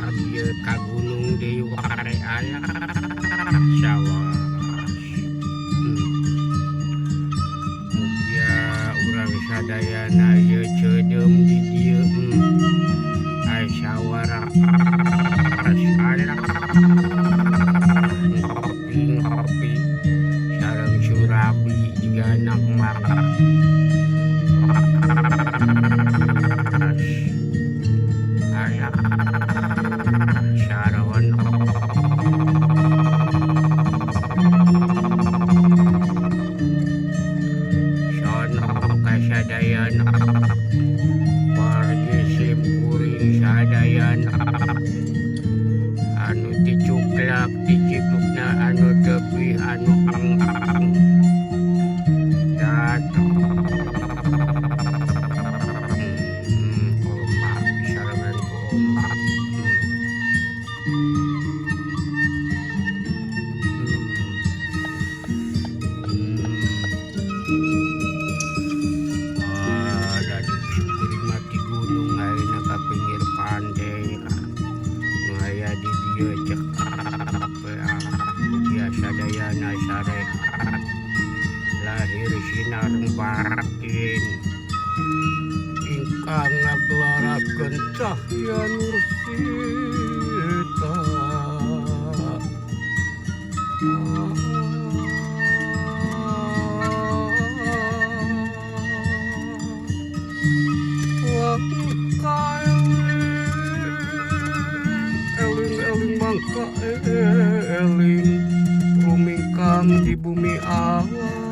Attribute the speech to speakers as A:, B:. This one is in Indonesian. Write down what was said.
A: ieu ka gunung deui ware alah sawas. Mugia urang sadayana ieu ceudem di dieu ai sawara ngopi sareng surabi juga anak marah alah sarawan sono kasadayana wargi simkuring sadayana anu dicuklak diciklukna anu tepi anu ang datang omak sarangan ku omak dari simkuring mati gunung ayeuna ka pinggir pantai ngaya di dieu cek biasa dayana sarehat lahir sinar batin ingkang ngaglarakeun cahya nur sita eling mangka eling rumingkang di bumi awan